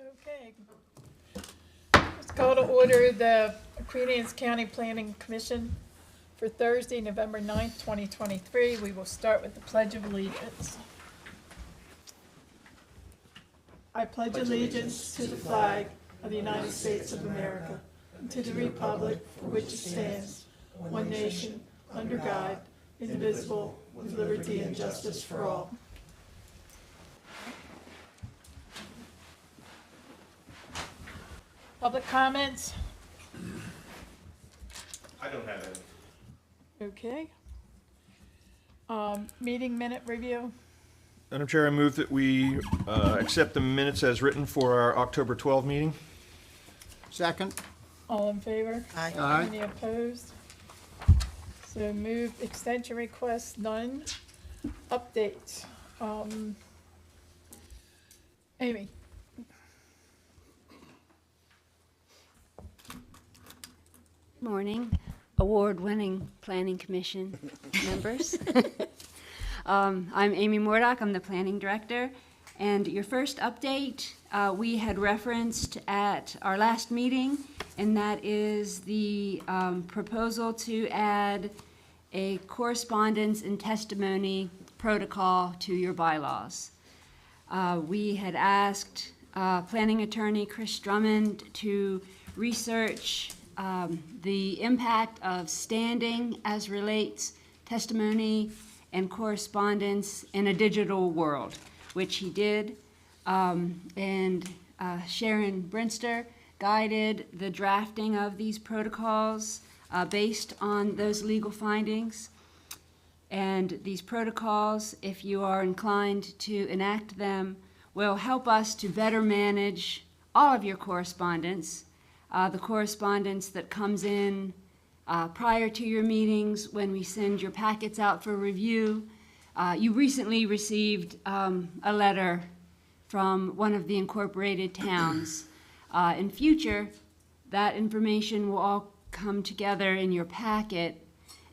Okay. Let's call to order the Queen Anne's County Planning Commission for Thursday, November 9th, 2023. We will start with the Pledge of Allegiance. I pledge allegiance to the flag of the United States of America and to the republic for which it stands, one nation, under God, indivisible, with liberty and justice for all. Public comments? I don't have any. Okay. Meeting minute review? Madam Chair, I move that we accept the minutes as written for our October 12 meeting. Second. All in favor? Aye. Any opposed? So moved. Extension requests, none. Updates. Amy? Morning, award-winning Planning Commission members. I'm Amy Mordock, I'm the Planning Director. And your first update, we had referenced at our last meeting, and that is the proposal to add a correspondence and testimony protocol to your bylaws. We had asked Planning Attorney Chris Drummond to research the impact of standing as relates testimony and correspondence in a digital world, which he did. And Sharon Brinster guided the drafting of these protocols based on those legal findings. And these protocols, if you are inclined to enact them, will help us to better manage all of your correspondence. The correspondence that comes in prior to your meetings when we send your packets out for review. You recently received a letter from one of the incorporated towns. In future, that information will all come together in your packet,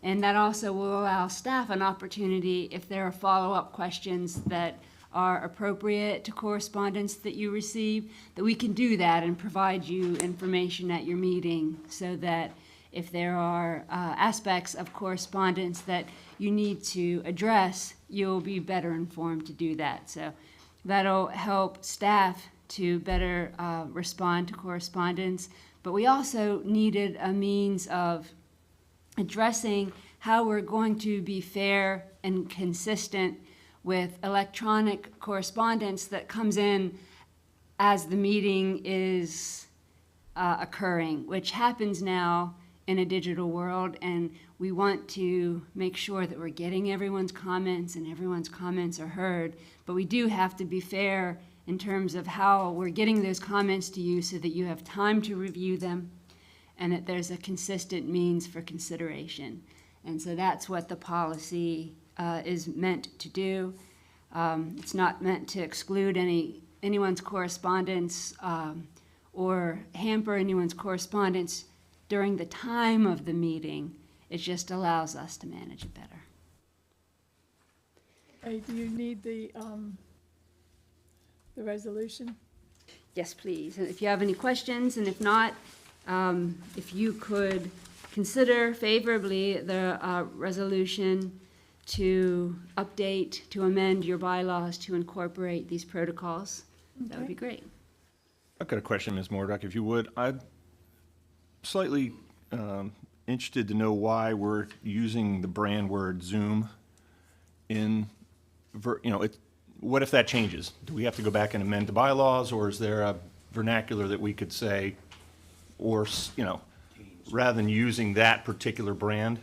and that also will allow staff an opportunity, if there are follow-up questions that are appropriate to correspondence that you receive, that we can do that and provide you information at your meeting, so that if there are aspects of correspondence that you need to address, you'll be better informed to do that. So that'll help staff to better respond to correspondence. But we also needed a means of addressing how we're going to be fair and consistent with electronic correspondence that comes in as the meeting is occurring, which happens now in a digital world, and we want to make sure that we're getting everyone's comments and everyone's comments are heard, but we do have to be fair in terms of how we're getting those comments to you so that you have time to review them and that there's a consistent means for consideration. And so that's what the policy is meant to do. It's not meant to exclude anyone's correspondence or hamper anyone's correspondence during the time of the meeting. It just allows us to manage it better. Hey, do you need the resolution? Yes, please. And if you have any questions, and if not, if you could consider favorably the resolution to update, to amend your bylaws to incorporate these protocols, that would be great. I've got a question, Ms. Mordock, if you would. I'm slightly interested to know why we're using the brand word Zoom in, what if that changes? Do we have to go back and amend the bylaws, or is there a vernacular that we could say, or, rather than using that particular brand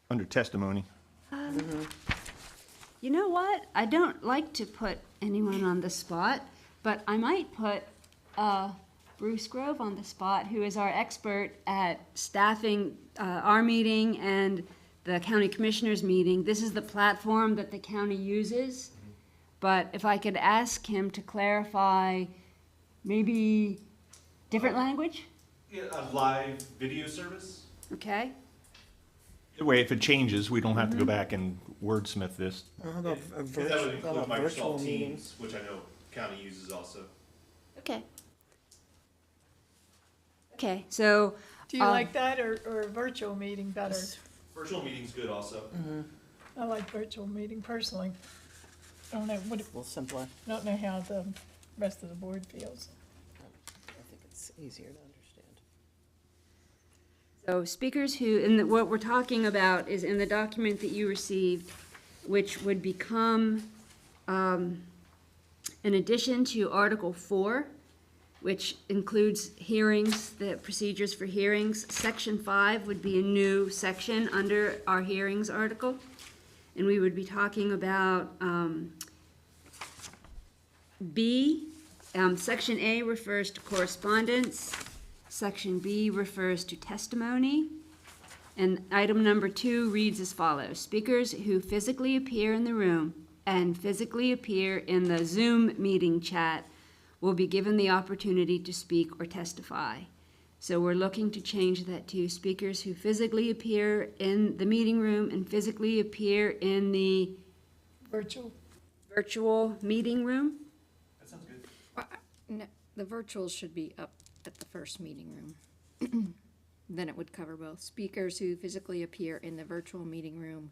under testimony? You know what? I don't like to put anyone on the spot, but I might put Bruce Grove on the spot, who is our expert at staffing our meeting and the county commissioners meeting. This is the platform that the county uses, but if I could ask him to clarify maybe different language? Yeah, a live video service. Okay. That way, if it changes, we don't have to go back and wordsmith this. How about a Because that would virtual, include virtual Microsoft meeting? Teams, which I know county uses also. Okay. Okay, so, Do you like that or a virtual meeting better? Virtual meeting's good also. I like virtual meeting personally. I don't know, A little simpler. I don't know how the rest of the board feels. I think it's easier to understand. so speakers who, and what we're talking about is in the document that you received, which would become, an addition to Article 4, which includes hearings, the procedures for hearings. Section 5 would be a new section under our hearings article. And we would be talking about B. Section A refers to correspondence. Section B refers to testimony. And item number 2 reads as follows. Speakers who physically appear in the room and physically appear in the Zoom meeting chat will be given the opportunity to speak or testify. So we're looking to change that to speakers who physically appear in the meeting room and physically appear in the Virtual, virtual meeting room. That sounds good. No, the virtual should be up at the first meeting room. Then it would cover both. Speakers who physically appear in the virtual meeting room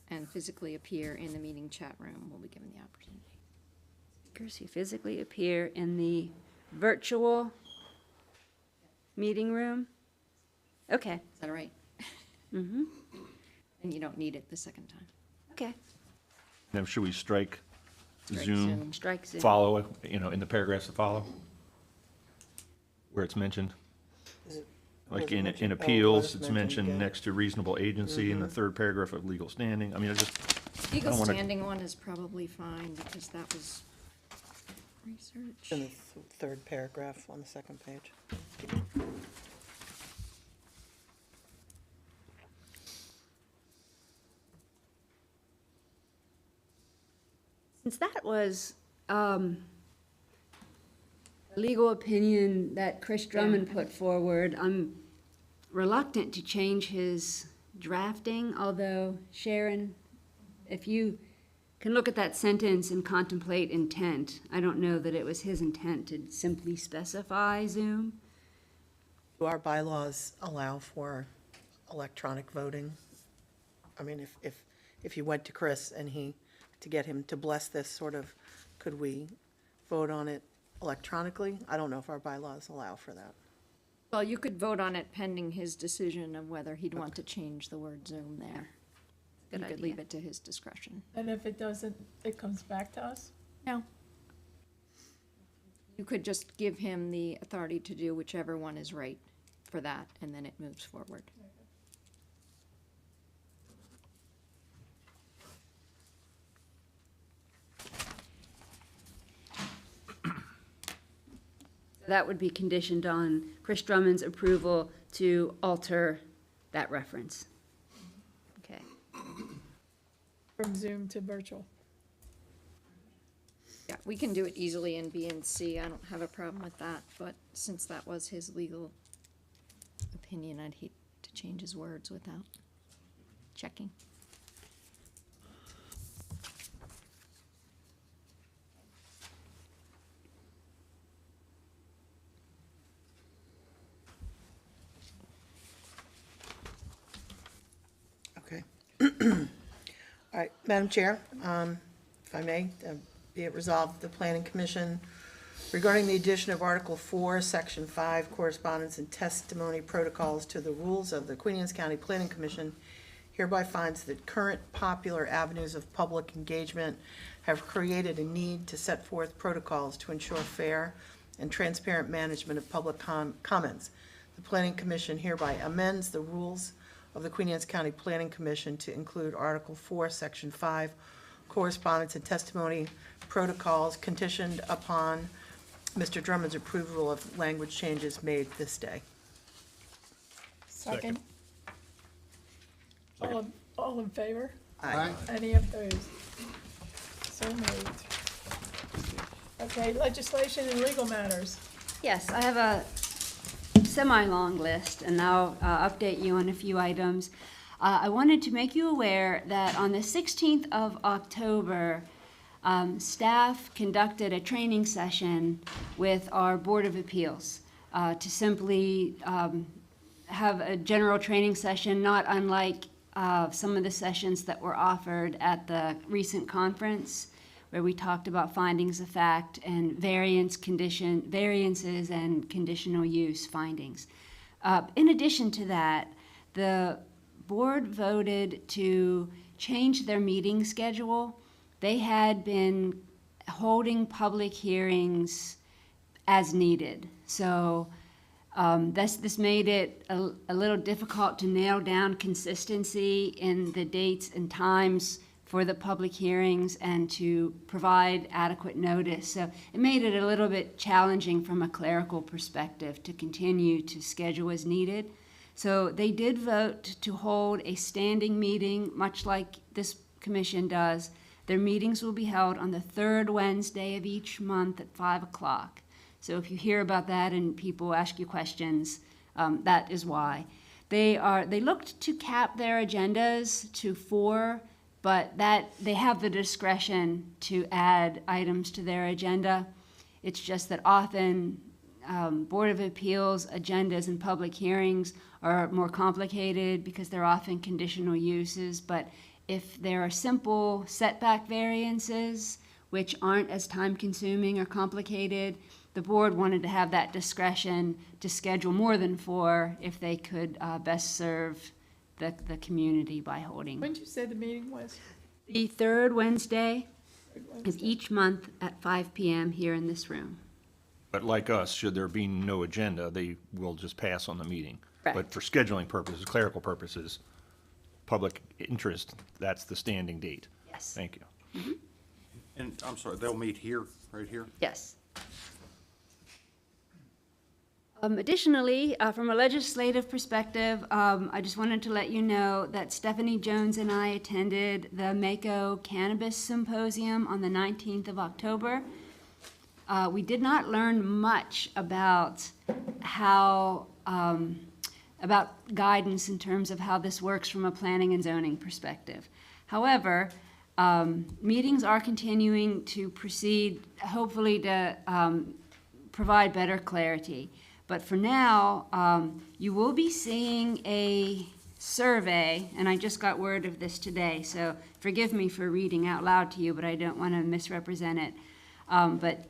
and physically appear in the meeting chat room will be given the opportunity. Speakers who physically appear in the virtual meeting room. Okay, Is that all right? mm-hmm, And you don't need it the second time. okay. Now, should we strike Strike Zoom, Zoom. Strike Zoom. follow, in the paragraphs that follow? Where it's mentioned? Is it- Like was it in mentioned? Oh, appeals, was it's mentioned mentioned again. next to reasonable agency in the third paragraph of legal standing. I mean, I just, Legal don't wanna- standing one is probably fine because that was research. It's in the third paragraph on the second page. Since that was a legal opinion that Chris Drummond put forward, I'm reluctant to change his drafting, although Sharon, if you can look at that sentence and contemplate intent, I don't know that it was his intent to simply specify Zoom. Do our bylaws allow for electronic voting? I mean, if you went to Chris and to get him to bless this sort of, could we vote on it electronically? I don't know if our bylaws allow for that. Well, you could vote on it pending his decision of whether he'd want to change the word Zoom there. Good You could idea. leave it to his discretion. and if it doesn't, it comes back to us? No. You could just give him the authority to do whichever one is right for that, and then it moves forward. That would be conditioned on Chris Drummond's approval to alter that reference. Okay. From Zoom to virtual. Yeah, we can do it easily in B and C. I don't have a problem with that, but since that was his legal opinion, I'd hate to change his words without checking. Okay. All right, Madam Chair, if I may, be it resolved, the Planning Commission regarding the addition of Article 4, Section 5, correspondence and testimony protocols to the rules of the Queen Anne's County Planning Commission hereby finds that current popular avenues of public engagement have created a need to set forth protocols to ensure fair and transparent management of public comments. The Planning Commission hereby amends the rules of the Queen Anne's County Planning Commission to include Article 4, Section 5, correspondence and testimony protocols conditioned upon Mr. Drummond's approval of language changes made this day. Second? All in favor? Aye. Any opposed? So moved. Okay, legislation and legal matters. Yes, I have a semi-long list, and I'll update you on a few items. I wanted to make you aware that on the 16th of October, staff conducted a training session with our Board of Appeals to simply have a general training session, not unlike some of the sessions that were offered at the recent conference, where we talked about findings of fact and variances and conditional use findings. In addition to that, the board voted to change their meeting schedule. They had been holding public hearings as needed. So this made it a little difficult to nail down consistency in the dates and times for the public hearings and to provide adequate notice. So it made it a little bit challenging from a clerical perspective to continue to schedule as needed. So they did vote to hold a standing meeting, much like this commission does. Their meetings will be held on the third Wednesday of each month at 5 o'clock. So if you hear about that and people ask you questions, that is why. They looked to cap their agendas to 4, but that they have the discretion to add items to their agenda. It's just that often Board of Appeals agendas and public hearings are more complicated because they're often conditional uses, but if there are simple setback variances, which aren't as time-consuming or complicated, the board wanted to have that discretion to schedule more than 4 if they could best serve the community by holding. When did you say the meeting was? The third Wednesday of each month at 5 p.m. here in this room. But like us, should there be no agenda, they will just pass on the meeting. Correct. But for scheduling purposes, clerical purposes, public interest, that's the standing date. Yes. Thank you. And I'm sorry, they'll meet here, right here? Yes. Additionally, from a legislative perspective, I just wanted to let you know that Stephanie Jones and I attended the Mako Cannabis Symposium on the 19th of October. We did not learn much about how, about guidance in terms of how this works from a planning and zoning perspective. However, meetings are continuing to proceed, hopefully to provide better clarity. But for now, you will be seeing a survey, and I just got word of this today, so forgive me for reading out loud to you, but I don't want to misrepresent it. But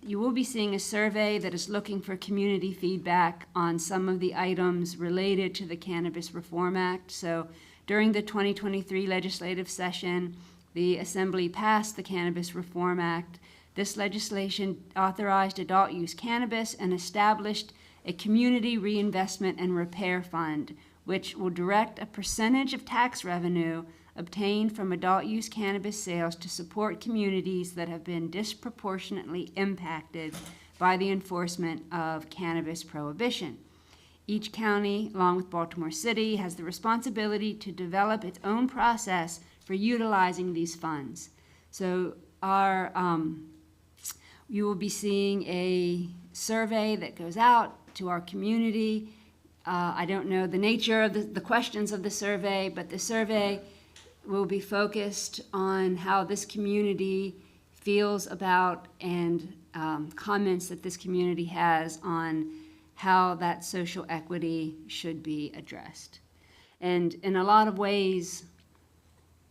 you will be seeing a survey that is looking for community feedback on some of the items related to the Cannabis Reform Act. So during the 2023 legislative session, the Assembly passed the Cannabis Reform Act. This legislation authorized adult use cannabis and established a community reinvestment and repair fund, which will direct a percentage of tax revenue obtained from adult use cannabis sales to support communities that have been disproportionately impacted by the enforcement of cannabis prohibition. Each county, along with Baltimore City, has the responsibility to develop its own process for utilizing these funds. So you will be seeing a survey that goes out to our community. I don't know the nature of the questions of the survey, but the survey will be focused on how this community feels about and comments that this community has on how that social equity should be addressed. And in a lot of ways,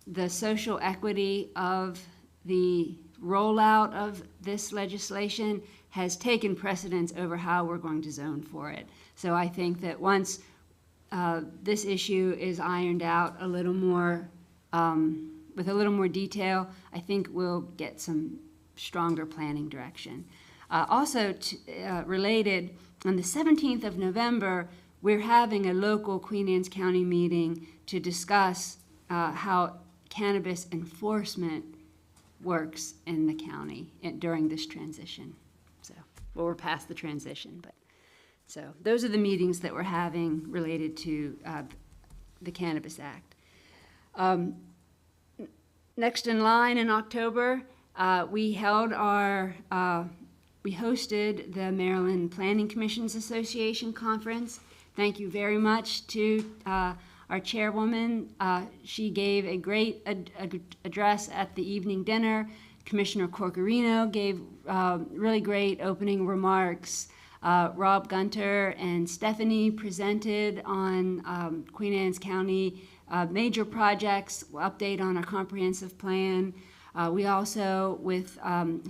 the social equity of the rollout of this legislation has taken precedence over how we're going to zone for it. So I think that once this issue is ironed out a little more, with a little more detail, I think we'll get some stronger planning direction. Also related, on the 17th of November, we're having a local Queen Anne's County meeting to discuss how cannabis enforcement works in the county during this transition. So, well, we're past the transition, but so those are the meetings that we're having related to the Cannabis Act. Next in line in October, we hosted the Maryland Planning Commissions Association Conference. Thank you very much to our chairwoman. She gave a great address at the evening dinner. Commissioner Corcorino gave really great opening remarks. Rob Gunter and Stephanie presented on Queen Anne's County major projects, update on our comprehensive plan. We also, with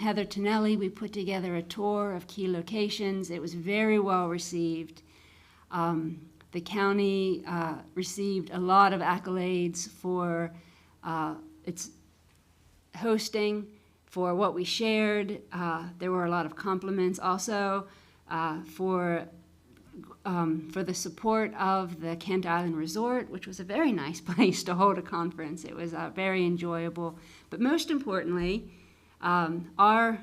Heather Tonelli, we put together a tour of key locations. It was very well received. The county received a lot of accolades for its hosting, for what we shared. There were a lot of compliments also for the support of the Kent Island Resort, which was a very nice place to hold a conference. It was very enjoyable. But most importantly, our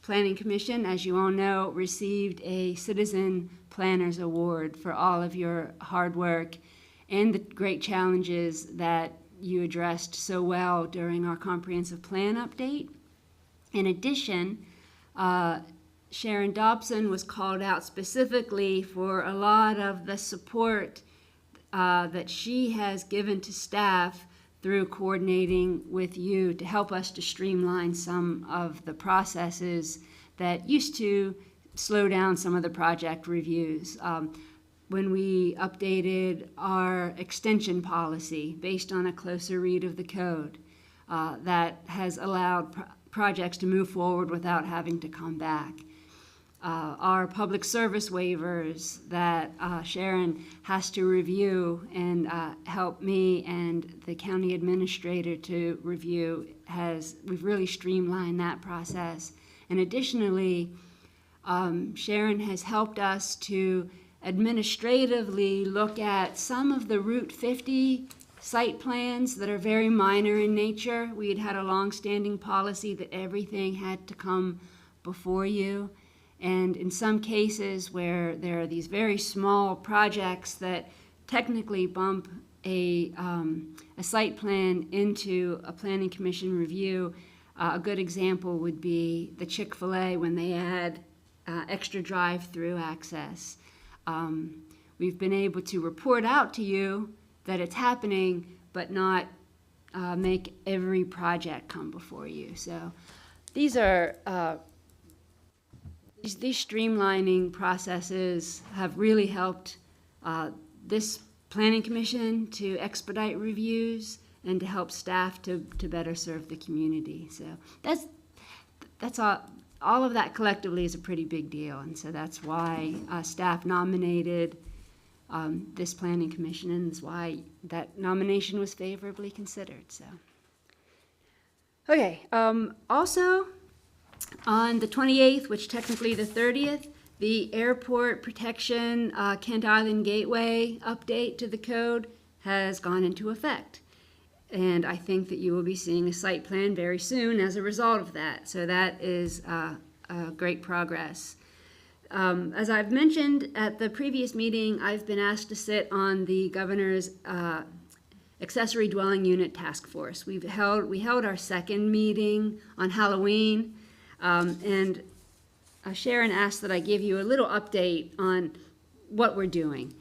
Planning Commission, as you all know, received a Citizen Planners Award for all of your hard work and the great challenges that you addressed so well during our comprehensive plan update. In addition, Sharon Dobson was called out specifically for a lot of the support that she has given to staff through coordinating with you to help us to streamline some of the processes that used to slow down some of the project reviews. When we updated our extension policy based on a closer read of the code, that has allowed projects to move forward without having to come back. Our public service waivers that Sharon has to review and help me and the county administrator to review, we've really streamlined that process. And additionally, Sharon has helped us to administratively look at some of the Route 50 site plans that are very minor in nature. We had a long-standing policy that everything had to come before you. And in some cases where there are these very small projects that technically bump a site plan into a planning commission review, a good example would be the Chick-fil-A when they add extra drive-through access. We've been able to report out to you that it's happening, but not make every project come before you. So these are these streamlining processes have really helped this planning commission to expedite reviews and to help staff to better serve the community. So that's all of that collectively is a pretty big deal, and so that's why staff nominated this planning commission, and that's why that nomination was favorably considered. So, okay. Also, on the 28th, which technically the 30th, the airport protection Kent Island Gateway update to the code has gone into effect. And I think that you will be seeing a site plan very soon as a result of that. So that is great progress. As I've mentioned at the previous meeting, I've been asked to sit on the governor's accessory dwelling unit task force. We held our second meeting on Halloween, and Sharon asked that I give you a little update on what we're doing.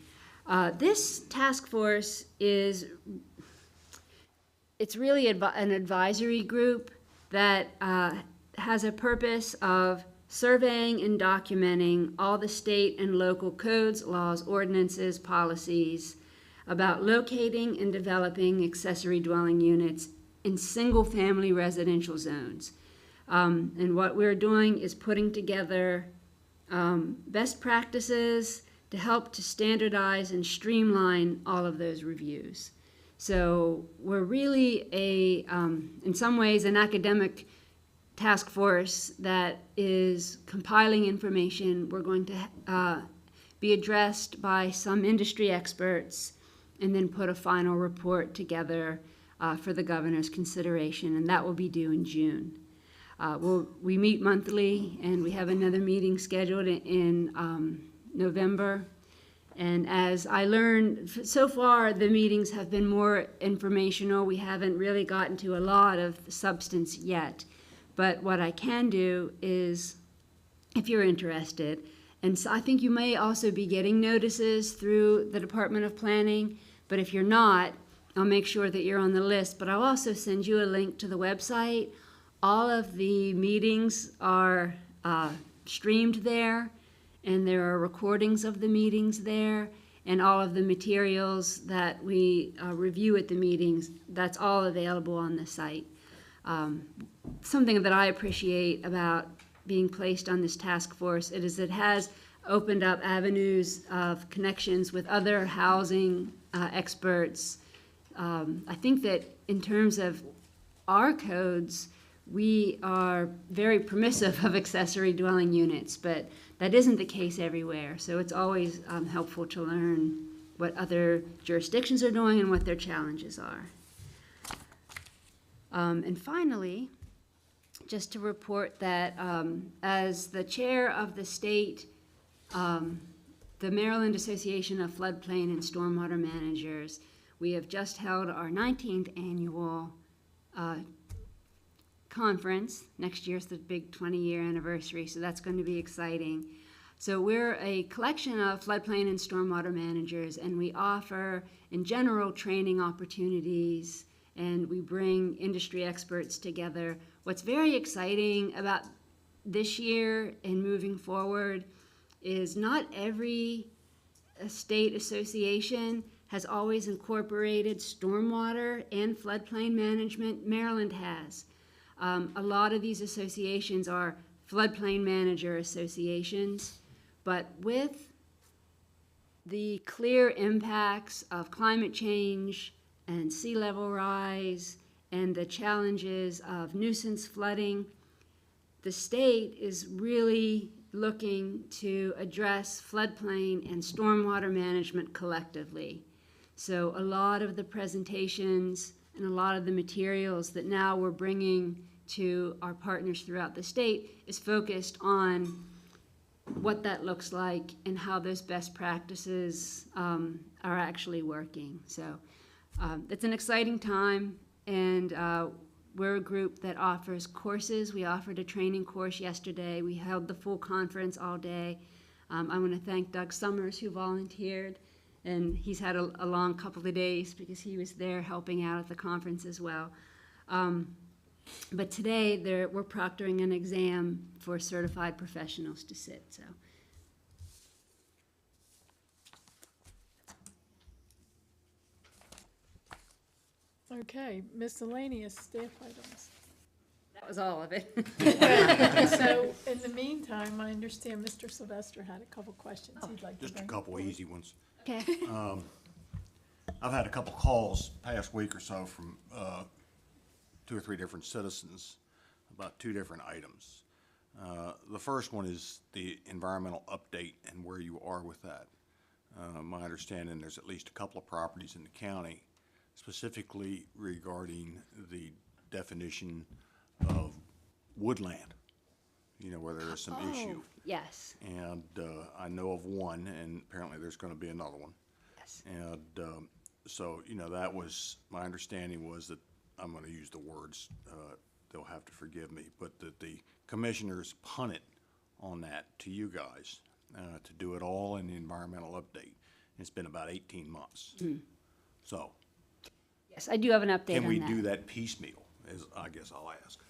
This task force it's really an advisory group that has a purpose of surveying and documenting all the state and local codes, laws, ordinances, policies about locating and developing accessory dwelling units in single-family residential zones. And what we're doing is putting together best practices to help to standardize and streamline all of those reviews. So we're really in some ways, an academic task force that is compiling information. We're going to be addressed by some industry experts and then put a final report together for the governor's consideration, and that will be due in June. We meet monthly, and we have another meeting scheduled in November. And as I learned, so far the meetings have been more informational. We haven't really gotten to a lot of substance yet. But what I can do is, if you're interested, and so I think you may also be getting notices through the Department of Planning But if you're not, I'll make sure that you're on the list. But I'll also send you a link to the website. All of the meetings are streamed there, and there are recordings of the meetings there, and all of the materials that we review at the meetings, that's all available on the site. Something that I appreciate about being placed on this task force it has opened up avenues of connections with other housing experts. I think that in terms of our codes, we are very permissive of accessory dwelling units, but that isn't the case everywhere. So it's always helpful to learn what other jurisdictions are doing and what their challenges are. And finally, just to report that as the chair of the state, the Maryland Association of Floodplain and Stormwater Managers, we have just held our 19th annual conference. Next year's the big 20-year anniversary, so that's going to be exciting. So we're a collection of floodplain and stormwater managers, and we offer, in general, training opportunities, and we bring industry experts together. What's very exciting about this year and moving forward is not every state association has always incorporated stormwater and floodplain management. Maryland has. A lot of these associations are floodplain manager associations, but with the clear impacts of climate change and sea level rise and the challenges of nuisance flooding, the state is really looking to address floodplain and stormwater management collectively. So a lot of the presentations and a lot of the materials that now we're bringing to our partners throughout the state is focused on what that looks like and how those best practices are actually working. So it's an exciting time, and we're a group that offers courses. We offered a training course yesterday. We held the full conference all day. I want to thank Doug Summers, who volunteered, and he's had a long couple of days because he was there helping out at the conference as well. But today we're proctoring an exam for certified professionals to sit. So. Okay, miscellaneous staff items. That was all of it. So, in the meantime, I understand Mr. Sylvester had a couple questions he'd like to Just a bring couple forward. easy ones. Okay. I've had a couple calls past week or so from 2 or 3 different citizens about 2 different items. The first one is the environmental update and where you are with that. My understanding, there's at least a couple of properties in the county specifically regarding the definition of woodland, you know, where there is some issue. Yes. And I know of one, and apparently there's going to be another one. Yes. And so, you know, that was, my understanding was that, I'm going to use the words, they'll have to forgive me, but that the commissioners punted on that to you guys to do it all in the environmental update. It's been about 18 months. So Yes, I do have an update on can we that. do that piecemeal, is I guess I'll ask.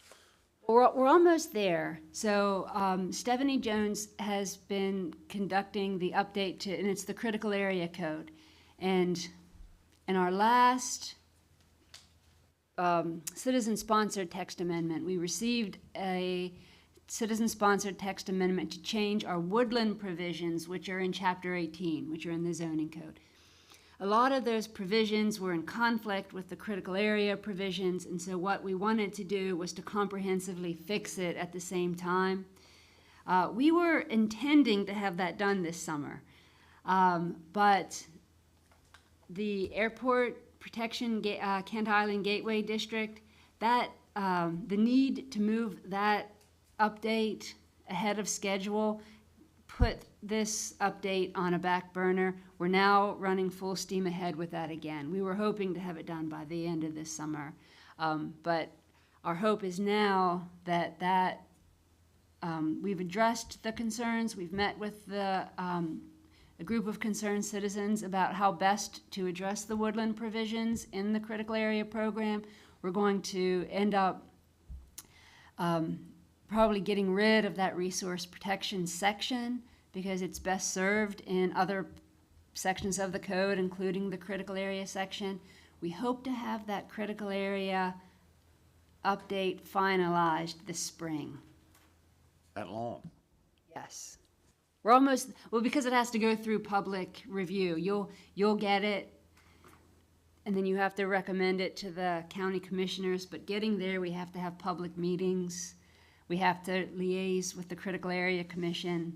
We're almost there. So Stephanie Jones has been conducting the update to, and it's the critical area code. And in our last citizen-sponsored text amendment, we received a citizen-sponsored text amendment to change our woodland provisions, which are in Chapter 18, which are in the zoning code. A lot of those provisions were in conflict with the critical area provisions, and so what we wanted to do was to comprehensively fix it at the same time. We were intending to have that done this summer, but the Airport Protection Kent Island Gateway District, that the need to move that update ahead of schedule put this update on a back burner. We're now running full steam ahead with that again. We were hoping to have it done by the end of this summer, but our hope is now that we've addressed the concerns, we've met with the a group of concerned citizens about how best to address the woodland provisions in the critical area program. We're going to end up probably getting rid of that resource protection section because it's best served in other sections of the code, including the critical area section. We hope to have that critical area update finalized this spring. That long? Yes. We're almost, well, because it has to go through public review. You'll get it, and then you have to recommend it to the county commissioners, but getting there, we have to have public meetings. We have to liaise with the Critical Area Commission.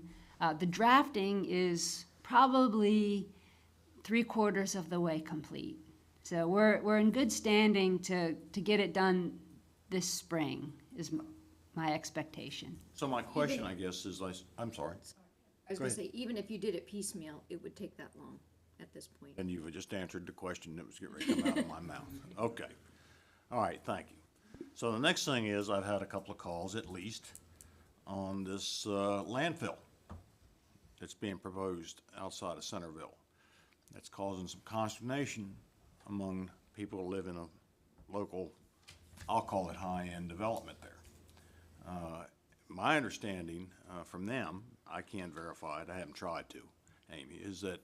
The drafting is probably 3/4 of the way complete. So we're in good standing to get it done this spring, is my expectation. So my question, I guess, is, I'm sorry, I was Go gonna ahead. say, even if you did it piecemeal, it would take that long at this point. and you've just answered the question that was getting ready to come out of my mouth. Okay. All right, thank you. So the next thing is, I've had a couple of calls, at least, on this landfill that's being proposed outside of Centerville. That's causing some consternation among people who live in a local, I'll call it high-end development there. My understanding from them, I can't verify it, I haven't tried to, Amy, is that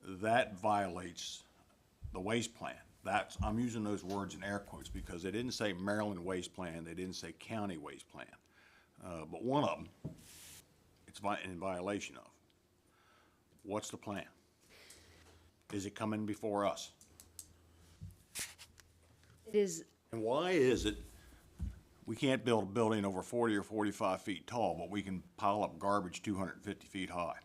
that violates the waste plan. I'm using those words in air quotes because they didn't say Maryland waste plan, they didn't say county waste plan. But one of them, it's in violation of. What's the plan? Is it coming before us? It is, And why is it we can't build a building over 40 or 45 feet tall, but we can pile up garbage 250 feet high?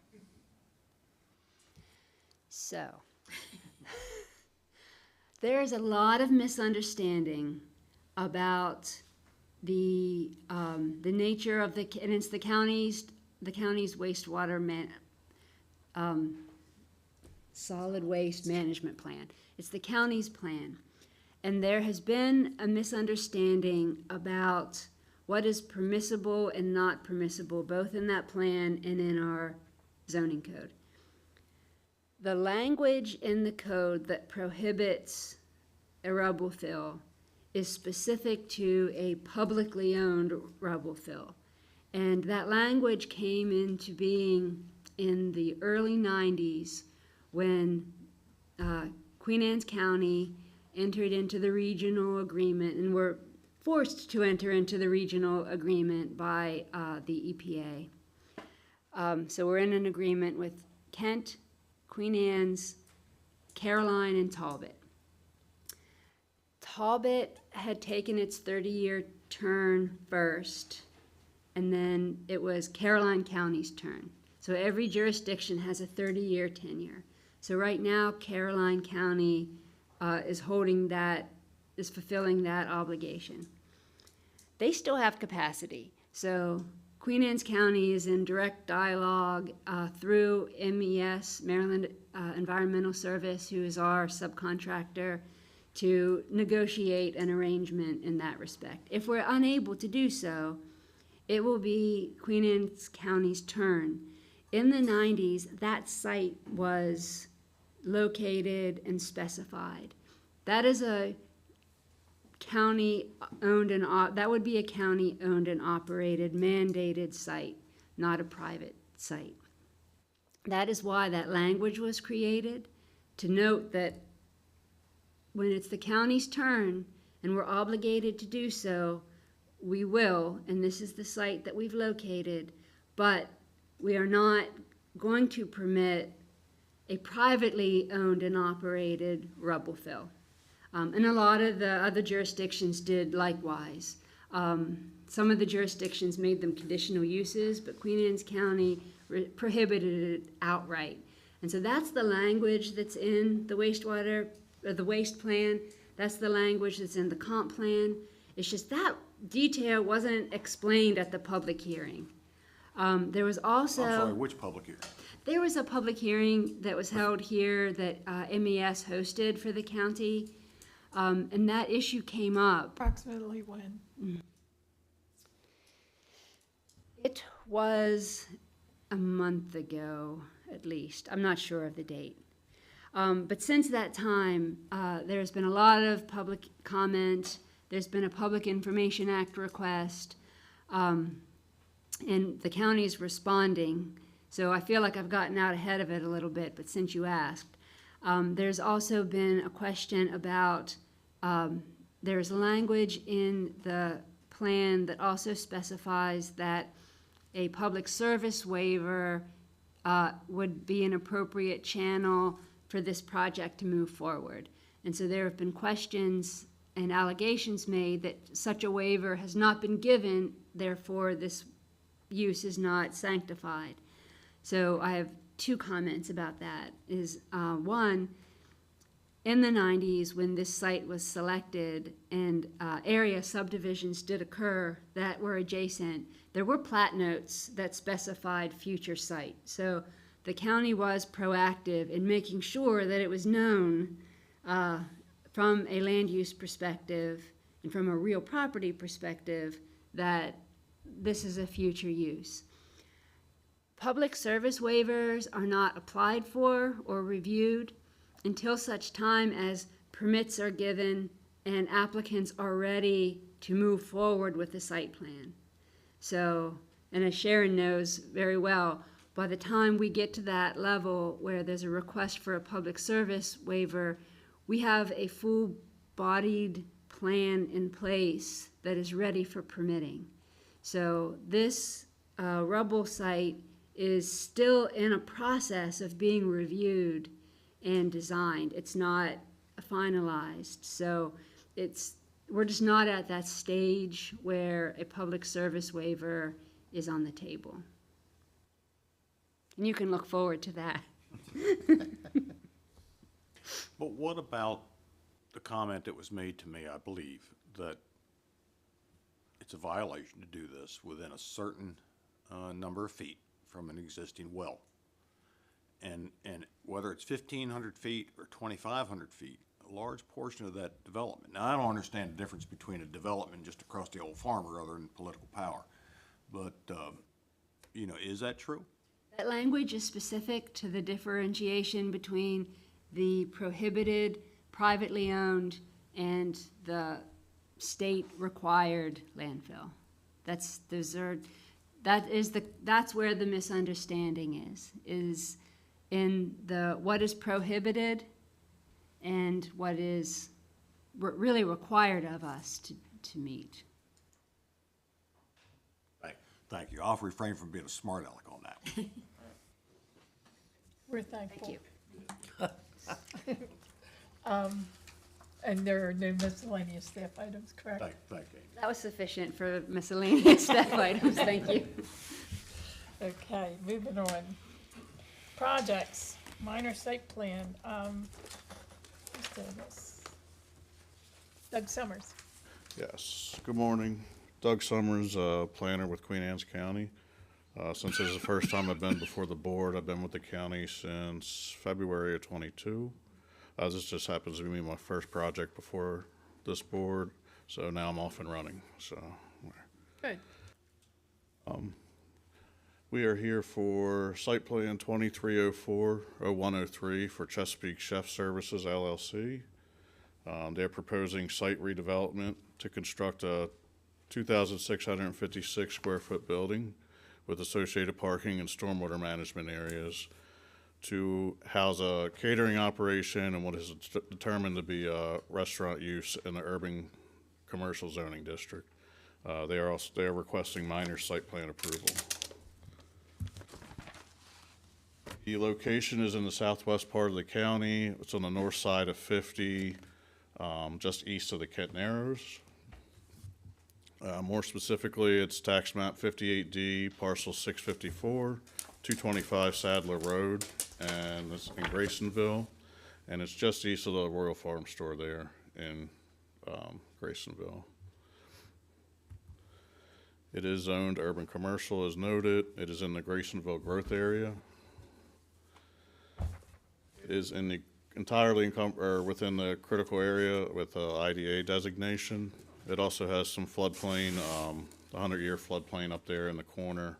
so. There's a lot of misunderstanding about the nature of and it's the county's wastewater solid waste management plan. It's the county's plan. And there has been a misunderstanding about what is permissible and not permissible, both in that plan and in our zoning code. The language in the code that prohibits a rubble fill is specific to a publicly owned rubble fill. And that language came into being in the early 90s when Queen Anne's County entered into the regional agreement and were forced to enter into the regional agreement by the EPA. So we're in an agreement with Kent, Queen Anne's, Caroline, and Talbot. Talbot had taken its 30-year turn first, and then it was Caroline County's turn. So every jurisdiction has a 30-year tenure. So right now, Caroline County is fulfilling that obligation. They still have capacity. So Queen Anne's County is in direct dialogue through MES, Maryland Environmental Service, who is our subcontractor, to negotiate an arrangement in that respect. If we're unable to do so, it will be Queen Anne's County's turn. In the 90s, that site was located and specified. That is a county-owned and that would be a county-owned and operated mandated site, not a private site. That is why that language was created, to note that when it's the county's turn and we're obligated to do so, we will, and this is the site that we've located, but we are not going to permit a privately owned and operated rubble fill. And a lot of the other jurisdictions did likewise. Some of the jurisdictions made them conditional uses, but Queen Anne's County prohibited it outright. And so that's the language that's in the the waste plan. That's the language that's in the comp plan. It's just that detail wasn't explained at the public hearing. There was also... I'm sorry, which public hearing? There was a public hearing that was held here that MES hosted for the county, and that issue came up. Approximately when? It was a month ago, at least. I'm not sure of the date. But since that time, there's been a lot of public comment. There's been a Public Information Act request, and the county's responding. So I feel like I've gotten out ahead of it a little bit, but since you asked, there's also been a question about, there's language in the plan that also specifies that a public service waiver would be an appropriate channel for this project to move forward. And so there have been questions and allegations made that such a waiver has not been given, therefore this use is not sanctified. So I have two comments about that. One, in the 90s, when this site was selected and area subdivisions did occur that were adjacent, there were plat notes that specified future site. So the county was proactive in making sure that it was known from a land use perspective and from a real property perspective that this is a future use. Public service waivers are not applied for or reviewed until such time as permits are given and applicants are ready to move forward with the site plan. So, and as Sharon knows very well, by the time we get to that level where there's a request for a public service waiver, we have a full-bodied plan in place that is ready for permitting. So this rubble site is still in a process of being reviewed and designed. It's not finalized. So we're just not at that stage where a public service waiver is on the table. And you can look forward to that. But what about the comment that was made to me, I believe, that it's a violation to do this within a certain number of feet from an existing well? And whether it's 1,500 feet or 2,500 feet, a large portion of that development. Now, I don't understand the difference between a development just across the old farmer other than political power. But, you know, is that true? That language is specific to the differentiation between the prohibited, privately owned, and the state-required landfill. That's where the misunderstanding is in the what is prohibited and what is really required of us to meet. Thank you. I'll refrain from being a smart aleck on that one. We're thankful. Thank you. And there are no miscellaneous staff items, correct? Thank you. That was sufficient for miscellaneous staff items, thank you. Okay, moving on. Projects, minor site plan. Who's doing this? Doug Summers. Yes, good morning. Doug Summers, planner with Queen Anne's County. Since this is the first time I've been before the board, I've been with the county since February of '22. This just happens to be my first project before this board, so now I'm off and running, so. Good. We are here for site plan 2304-0103 for Chesapeake Chef Services LLC. They're proposing site redevelopment to construct a 2,656 square foot building with associated parking and stormwater management areas to house a catering operation and what is determined to be a restaurant use in the urban commercial zoning district. They are requesting minor site plan approval. The location is in the southwest part of the county. It's on the north side of 50, just east of the Kent Narrows. More specifically, it's tax map 58D, parcel 654, 225 Sadler Road, and it's in Graysonville. And it's just east of the Royal Farm Store there in Graysonville. It is zoned urban commercial as noted. It is in the Graysonville growth area. It is in the entirely within the critical area with IDA designation. It also has some floodplain, the 100-year floodplain up there in the corner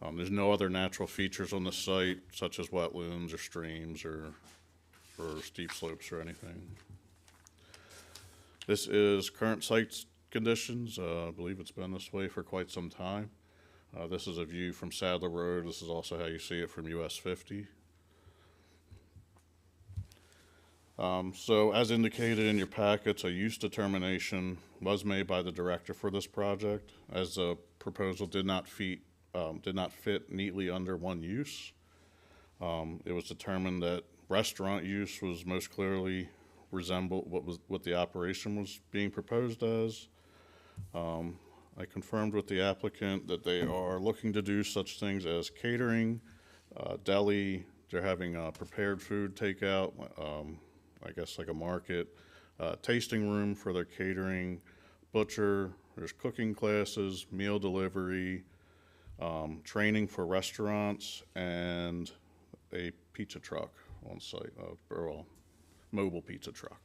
There's no other natural features on the site, such as wetlands or streams or steep slopes or anything. This is current site conditions. I believe it's been this way for quite some time. This is a view from Sadler Road. This is also how you see it from US 50. So as indicated in your packets, a use determination was made by the director for this project, as the proposal did not fit neatly under one use. It was determined that restaurant use was most clearly resembled what the operation was being proposed as. I confirmed with the applicant that they are looking to do such things as catering, deli. They're having prepared food takeout, I guess like a market, tasting room for their catering, butcher. There's cooking classes, meal delivery, training for restaurants, and a pizza truck on site, or mobile pizza truck.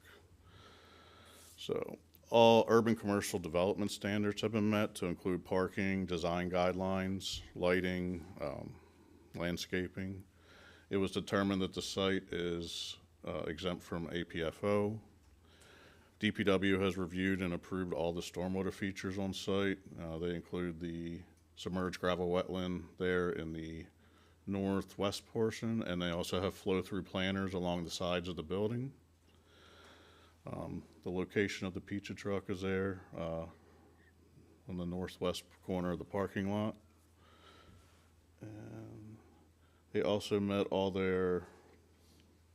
So all urban commercial development standards have been met to include parking, design guidelines, lighting, landscaping. It was determined that the site is exempt from APFO. DPW has reviewed and approved all the stormwater features on site. They include the submerged gravel wetland there in the northwest portion, and they also have flow-through planters along the sides of the building. The location of the pizza truck is there on the northwest corner of the parking lot. And they also met all their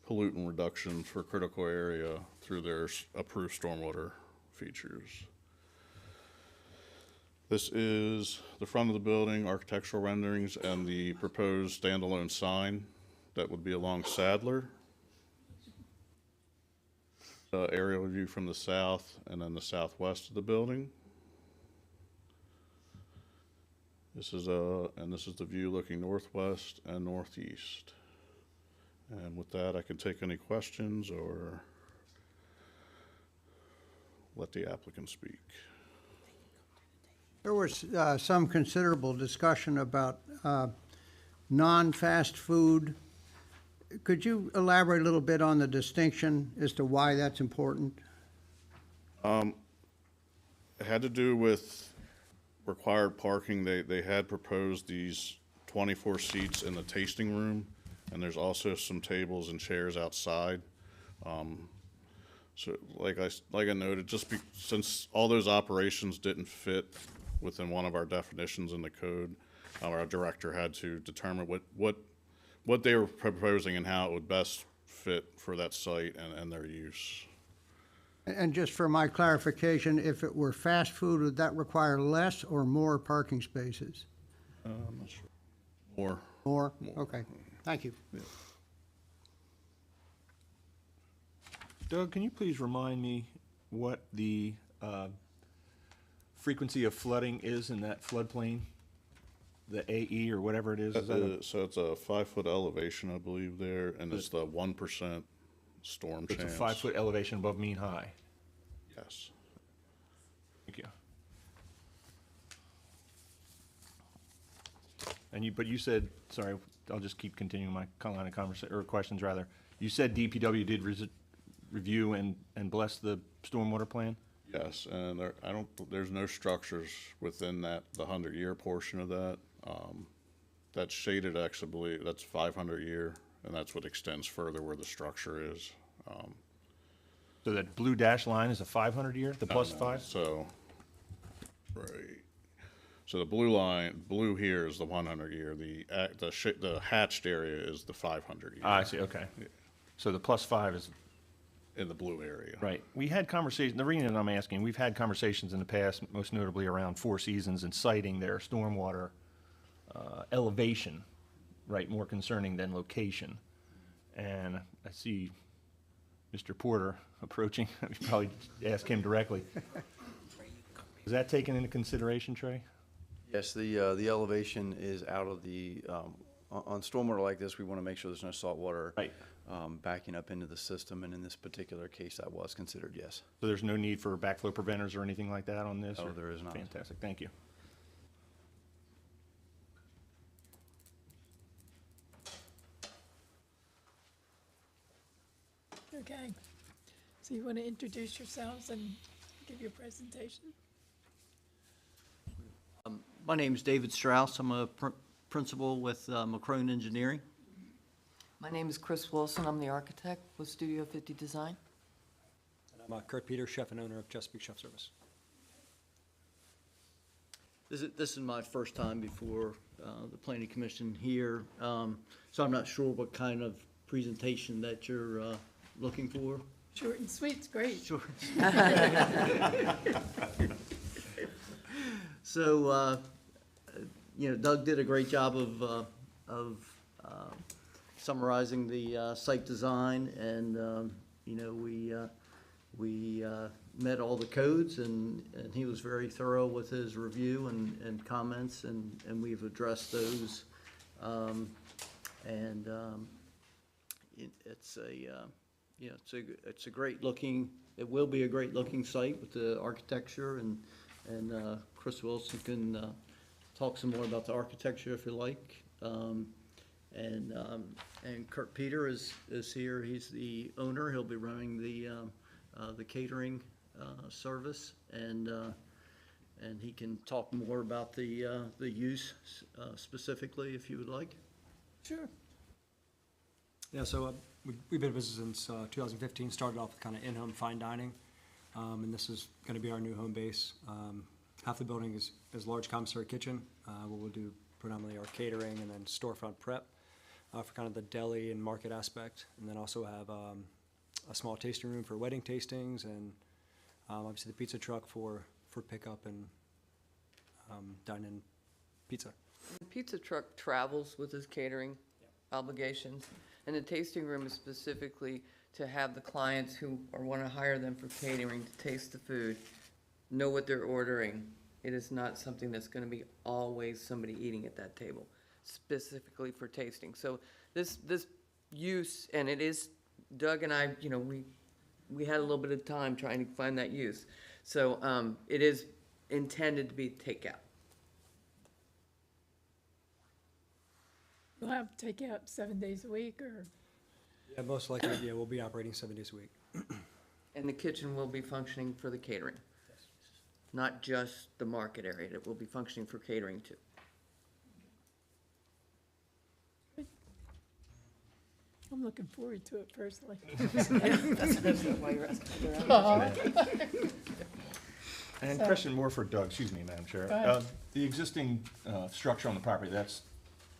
pollutant reductions for critical area through their approved stormwater features. This is the front of the building, architectural renderings, and the proposed standalone sign that would be along Sadler. Aerial view from the south and then the southwest of the building. This is the view looking northwest and northeast. And with that, I can take any questions or let the applicant speak. There was some considerable discussion about non-fast food. Could you elaborate a little bit on the distinction as to why that's important? It had to do with required parking. They had proposed these 24 seats in the tasting room, and there's also some tables and chairs outside. So like I noted, since all those operations didn't fit within one of our definitions in the code, our director had to determine what they were proposing and how it would best fit for that site and their use. And just for my clarification, if it were fast food, would that require less or more parking spaces? I'm not sure. More. More? Okay, thank you. Yeah. Doug, can you please remind me what the frequency of flooding is in that floodplain? The AE or whatever it is? So it's a 5-foot elevation, I believe, there, and it's the 1% storm It's chance. a 5-foot elevation above mean high. Yes. Thank you. And but you said, sorry, I'll just keep continuing my line of conversation, or questions rather. You said DPW did review and bless the stormwater plan? Yes, and there's no structures within the 100-year portion of that. That's shaded, actually, that's 500-year, and that's what extends further where the structure is. So that blue dash line is a 500-year, the plus 5? So, right. So the blue here is the 100-year. The hatched area is the 500-year. I see, okay. So the plus 5 is, in the blue area. right. We had conversations, the reason I'm asking, we've had conversations in the past, most notably around Four Seasons and citing their stormwater elevation, right, more concerning than location. And I see Mr. Porter approaching. I should probably ask him directly. Is that taken into consideration, Trey? Yes, the elevation is out of the, on stormwater like this, we want to make sure there's no salt water Right. backing up into the system, and in this particular case, that was considered, yes. So there's no need for backflow preventers or anything like that on this? No, or- there is not. Fantastic, thank you. Okay. So you want to introduce yourselves and give your presentation? My name is David Strauss. I'm a principal with McCrone Engineering. My name is Chris Wilson. I'm the architect with Studio 50 Design. And I'm Kurt Peters, chef and owner of Chesapeake Chef Service. This is my first time before the Planning Commission here, so I'm not sure what kind of presentation that you're looking for. Short and sweet's great. Sure. So, Doug did a great job of summarizing the site design, and we met all the codes, and he was very thorough with his review and comments, and we've addressed those. It's a great looking, it will be a great looking site with the architecture, and Chris Wilson can talk some more about the architecture if you like. And Kurt Peter is here. He's the owner. He'll be running the catering service, and he can talk more about the use specifically if you would like. Sure. Yeah, so we've been in business since 2015, started off with kind of in-home fine dining, and this is going to be our new home base. Half the building is large commissary kitchen, where we'll do predominantly our catering and then storefront prep for kind of the deli and market aspect, and then also have a small tasting room for wedding tastings, and obviously the pizza truck for pickup and dine-in pizza. The pizza truck travels with his catering obligations, and the tasting room is specifically to have the clients who want to hire them for catering to taste the food, know what they're ordering. It is not something that's going to be always somebody eating at that table, specifically for tasting. So this use, and it is, Doug and I, we had a little bit of time trying to find that use. So it is intended to be takeout. We'll have takeout 7 days a week, or? Yeah, most likely, yeah, we'll be operating 7 days a week. And the kitchen will be functioning for the catering, not just the market area. It will be functioning for catering too. I'm looking forward to it personally. That's why you're asking. And So- question more for Doug, excuse me, Madam Chair. Go ahead. The existing structure on the property, that's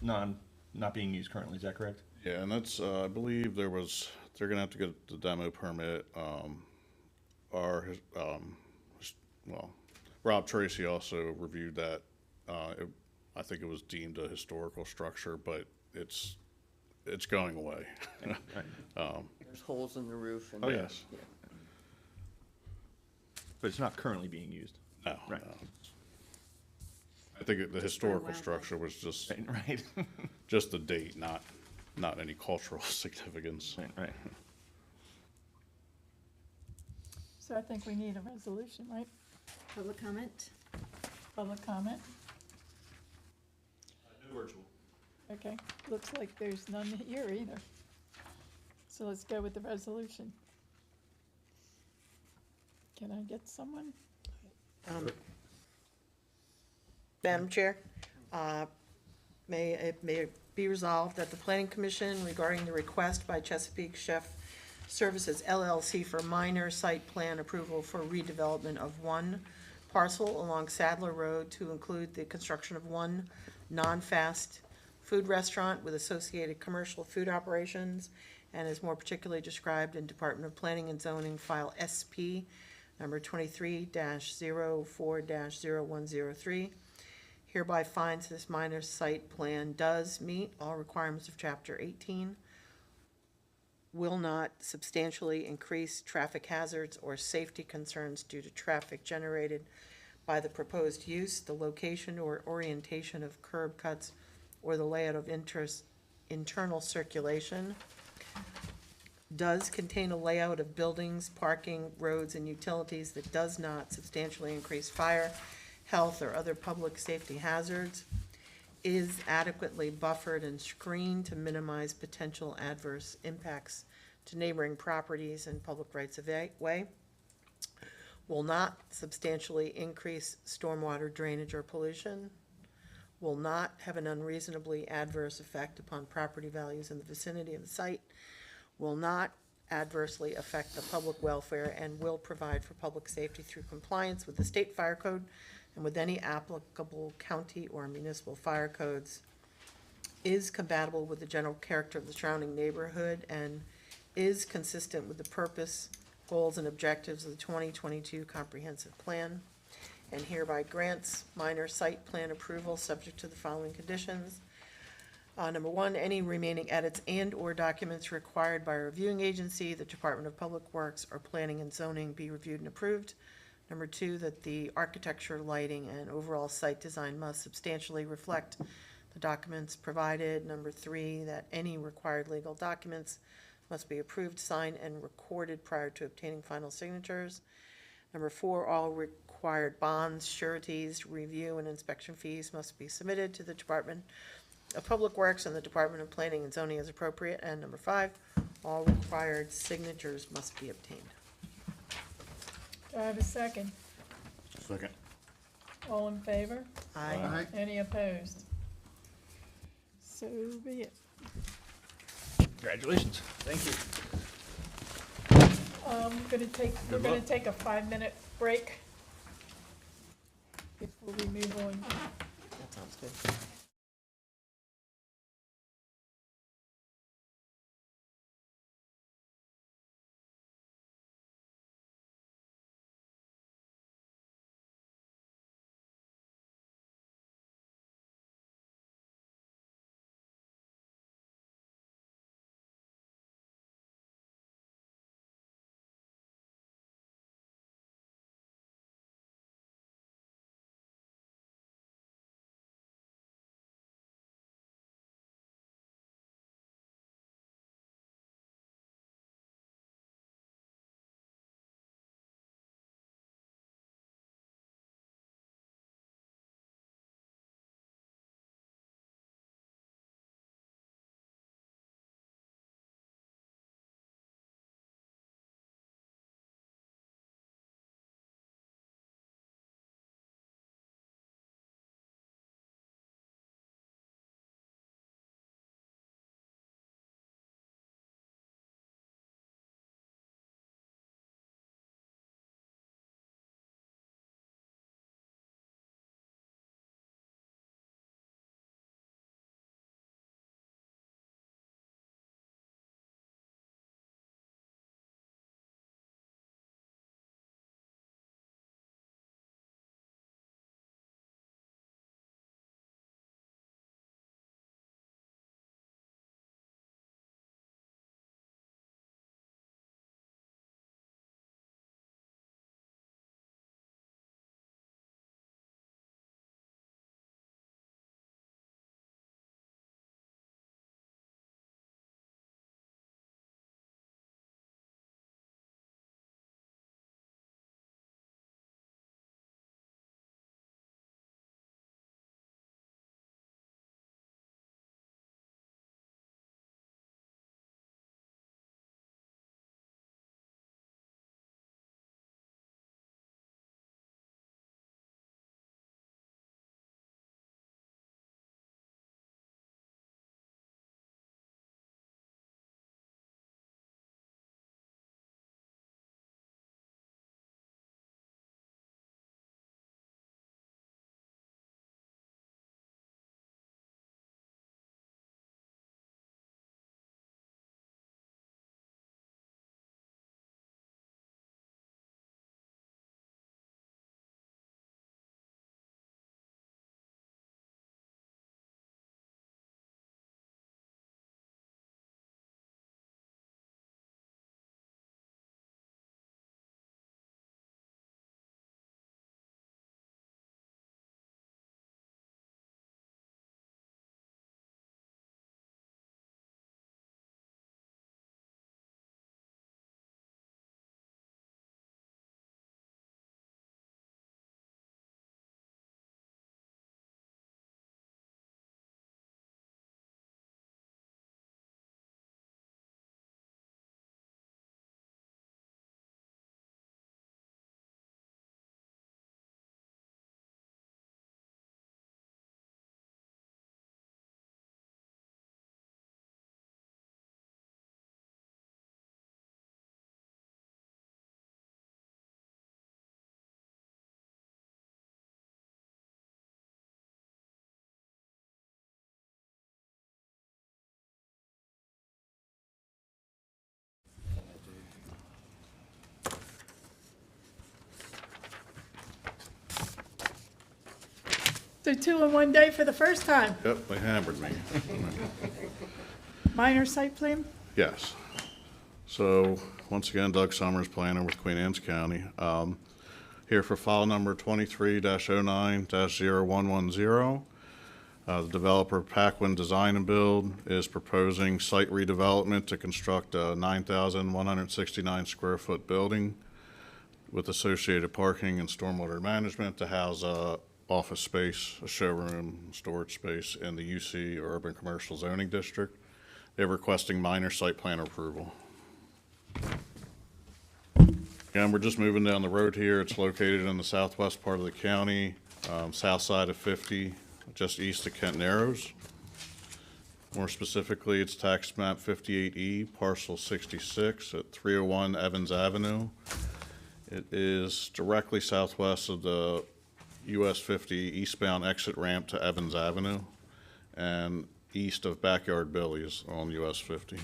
not being used currently, is that correct? Yeah, and that's, I believe they're gonna have to get the demo permit. Rob Tracy also reviewed that. I think it was deemed a historical structure, but it's going away. There's holes in the roof and. Oh, yes. Yeah. But it's not currently being used? No. Right. No. I think the historical structure was just, Right. just the date, not any cultural significance. Right. So I think we need a resolution, right? Public comment? Public comment? No virtual. Okay, looks like there's none here either. So let's go with the resolution. Can I get someone? Madam Chair, may it be resolved that the Planning Commission regarding the request by Chesapeake Chef Services LLC for minor site plan approval for redevelopment of one parcel along Sadler Road to include the construction of one non-fast food restaurant with associated commercial food operations, and is more particularly described in Department of Planning and Zoning File SP number 23-04-0103. Hereby finds this minor site plan does meet all requirements of Chapter 18, will not substantially increase traffic hazards or safety concerns due to traffic generated by the proposed use, the location or orientation of curb cuts, or the layout of internal circulation. Does contain a layout of buildings, parking, roads, and utilities that does not substantially increase fire, health, or other public safety hazards. Is adequately buffered and screened to minimize potential adverse impacts to neighboring properties and public rights of way, will not substantially increase stormwater drainage or pollution, will not have an unreasonably adverse effect upon property values in the vicinity of the site, will not adversely affect the public welfare, and will provide for public safety through compliance with the state fire code and with any applicable county or municipal fire codes, is compatible with the general character of the surrounding neighborhood, and is consistent with the purpose, goals, and objectives of the 2022 comprehensive plan, and hereby grants minor site plan approval subject to the following conditions. Number one, any remaining edits and/or documents required by a reviewing agency, the Department of Public Works, or Planning and Zoning be reviewed and approved. Number two, that the architecture, lighting, and overall site design must substantially reflect the documents provided. Number three, that any required legal documents must be approved, signed, and recorded prior to obtaining final signatures. Number four, all required bonds, sureties, review, and inspection fees must be submitted to the Department of Public Works and the Department of Planning and Zoning as appropriate. And number five, all required signatures must be obtained. Do I have a second? Second. All in favor? Aye. Any opposed? So be it. Congratulations. Thank you. We're gonna take a 5-minute break before we move on. That sounds good. do two in one day for the first time. Yep, they hammered me. Minor site plan? Yes. So, once again, Doug Summers, planner with Queen Anne's County. Here for file number 23-09-0110. The developer Paquin Design and Build is proposing site redevelopment to construct a 9,169 square foot building with associated parking and stormwater management to house office space, a showroom, storage space in the UC or Urban Commercial Zoning District. They're requesting minor site plan approval. Again, we're just moving down the road here. It's located in the southwest part of the county, south side of 50, just east of Kent Narrows. More specifically, it's tax map 58E, parcel 66 at 301 Evans Avenue. It is directly southwest of the US 50 eastbound exit ramp to Evans Avenue and east of Backyard Billy's on US 50. It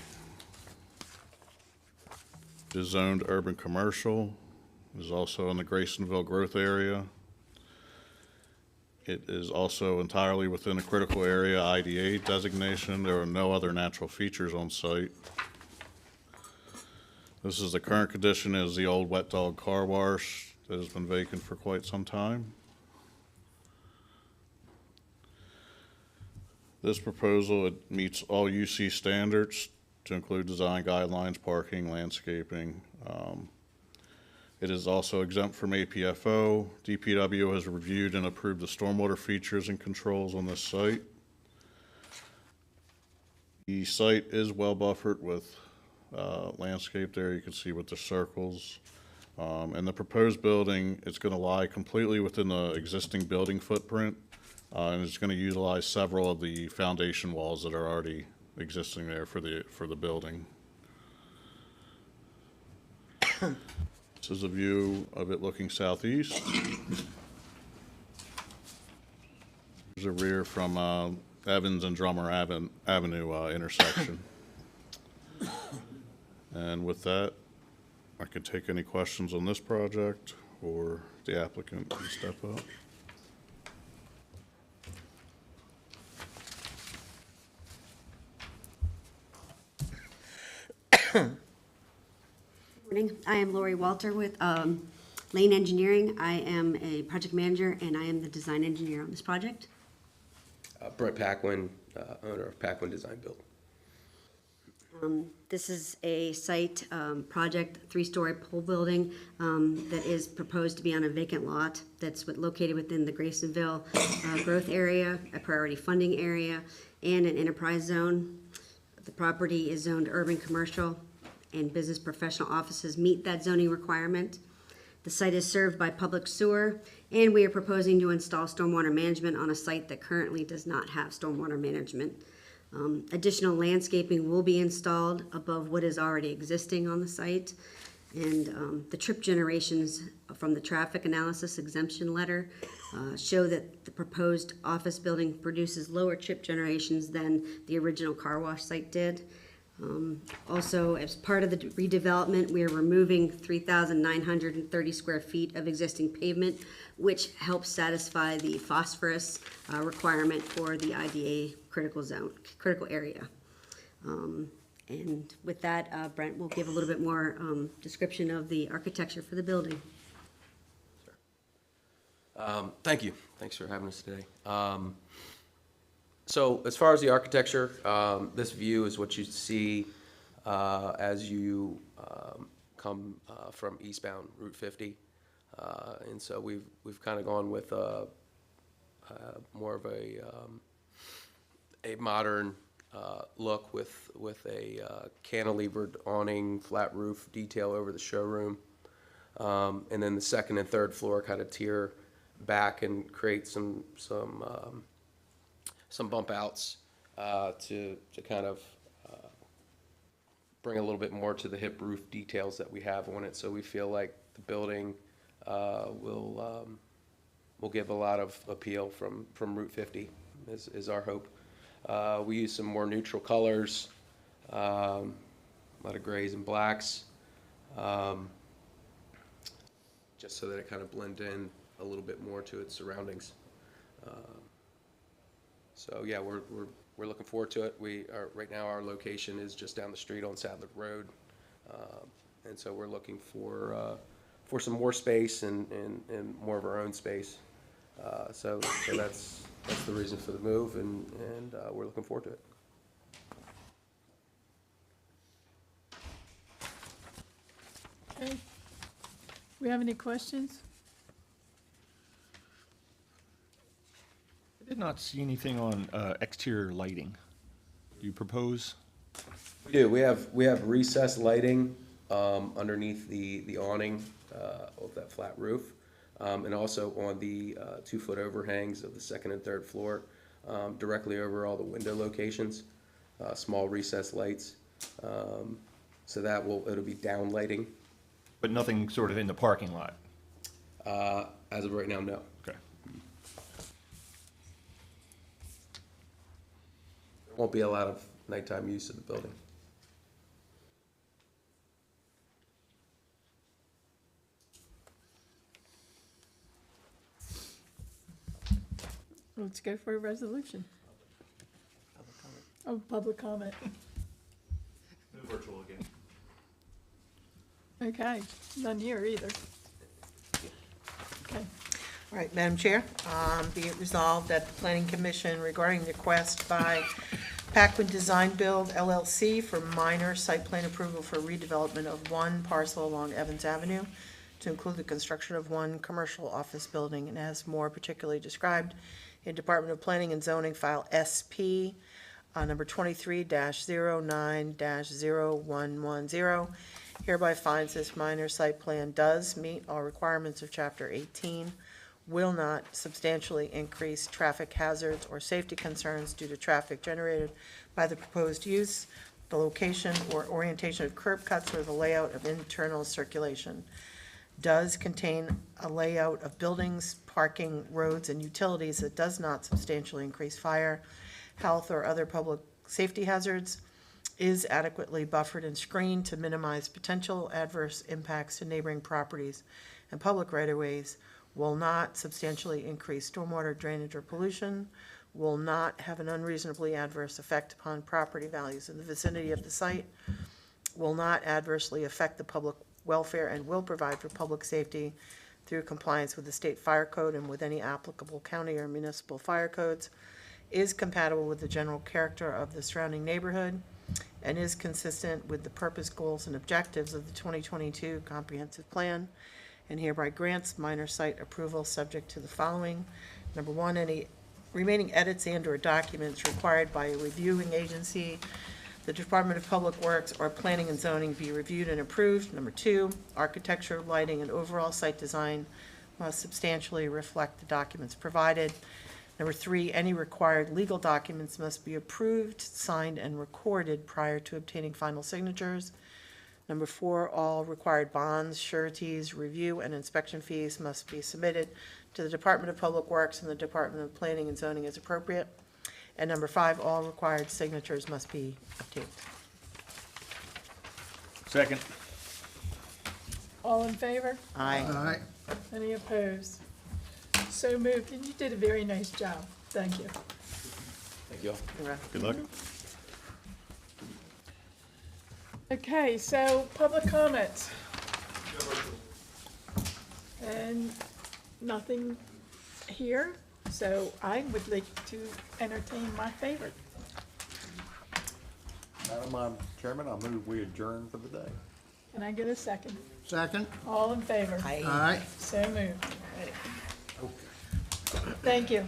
is zoned urban commercial. It is also in the Graysonville growth area. It is also entirely within a critical area IDA designation. There are no other natural features on site. This is the current condition, is the old wet dog car wash that has been vacant for quite some time. This proposal, it meets all UC standards to include design guidelines, parking, landscaping. It is also exempt from APFO. DPW has reviewed and approved the stormwater features and controls on this site. The site is well buffered with landscape there. You can see with the circles. And the proposed building, it's going to lie completely within the existing building footprint. And it's going to utilize several of the foundation walls that are already existing there for the building. This is a view of it looking southeast. There's a rear from Evans and Drummer Avenue intersection. And with that, I can take any questions on this project, or the applicant can step up. Morning. I am Lori Walter with Lane Engineering. I am a project manager and I am the design engineer on this project. Brett Paquin, owner of Paquin Design Build. This is a site project, three-story pole building that is proposed to be on a vacant lot that's located within the Graysonville growth area, a priority funding area, and an enterprise zone. The property is zoned urban commercial, and business professional offices meet that zoning requirement. The site is served by public sewer, and we are proposing to install stormwater management on a site that currently does not have stormwater management. Additional landscaping will be installed above what is already existing on the site, and the trip generations from the traffic analysis exemption letter show that the proposed office building produces lower trip generations than the original car wash site did. Also, as part of the redevelopment, we are removing 3,930 square feet of existing pavement, which helps satisfy the phosphorus requirement for the IDA critical area. And with that, Brent will give a little bit more description of the architecture for the building. Thank you. Thanks for having us today. So as far as the architecture, this view is what you see as you come from eastbound Route 50. And so we've kind of gone with more of a modern look with a cantilevered awning, flat roof detail over the showroom. And then the second and third floor kind of tier back and create some bump outs to kind of bring a little bit more to the hip roof details that we have on it. So we feel like the building will give a lot of appeal from Route 50 is our hope. We use some more neutral colors, a lot of grays and blacks, just so that it kind of blends in a little bit more to its surroundings. So, yeah, we're looking forward to it. Right now, our location is just down the street on Sadler Road. And so we're looking for some more space and more of our own space. So that's the reason for the move, and we're looking forward to it. Okay. We have any questions? I did not see anything on exterior lighting. Do you propose? We do. We have recessed lighting underneath the awning of that flat roof, and also on the 2-foot overhangs of the second and third floor, directly over all the window locations, small recessed lights. So it'll be down lighting. But nothing sort of in the parking lot? As of right now, no. Okay. There won't be a lot of nighttime use of the building. Let's go for a resolution. Oh, public comment. No virtual again. Okay, none here either. Okay. All right, Madam Chair, be it resolved that the Planning Commission regarding the request by Paquin Design Build LLC for minor site plan approval for redevelopment of one parcel along Evans Avenue to include the construction of one commercial office building, and as more particularly described in Department of Planning and Zoning File SP number 23-09-0110, hereby finds this minor site plan does meet all requirements of Chapter 18, will not substantially increase traffic hazards or safety concerns due to traffic generated by the proposed use, the location or orientation of curb cuts, or the layout of internal circulation. Does contain a layout of buildings, parking, roads, and utilities that does not substantially increase fire, health, or other public safety hazards, is adequately buffered and screened to minimize potential adverse impacts to neighboring properties and public right-of-ways, will not substantially increase stormwater drainage or pollution, will not have an unreasonably adverse effect upon property values in the vicinity of the site, will not adversely affect the public welfare, and will provide for public safety through compliance with the state fire code and with any applicable county or municipal fire codes, is compatible with the general character of the surrounding neighborhood, and is consistent with the purpose, goals, and objectives of the 2022 comprehensive plan, and hereby grants minor site approval subject to the following. Number one, any remaining edits and/or documents required by a reviewing agency, the Department of Public Works or Planning and Zoning, be reviewed and approved. Number two, architecture, lighting, and overall site design must substantially reflect the documents provided. Number three, any required legal documents must be approved, signed, and recorded prior to obtaining final signatures. Number four, all required bonds, sureties, review, and inspection fees must be submitted to the Department of Public Works and the Department of Planning and Zoning as appropriate. And number five, all required signatures must be obtained. Second. All in favor? Aye. Aye. Any opposed? So moved, and you did a very nice job. Thank you. Thank you all. You're welcome. Good luck. Okay, so public comments. No virtual. And nothing here, so I would like to entertain my favorite. Madam Chairman, I move we adjourn for the day. Can I get a second? Second? All in favor? Aye. Aye. So moved. Thank you.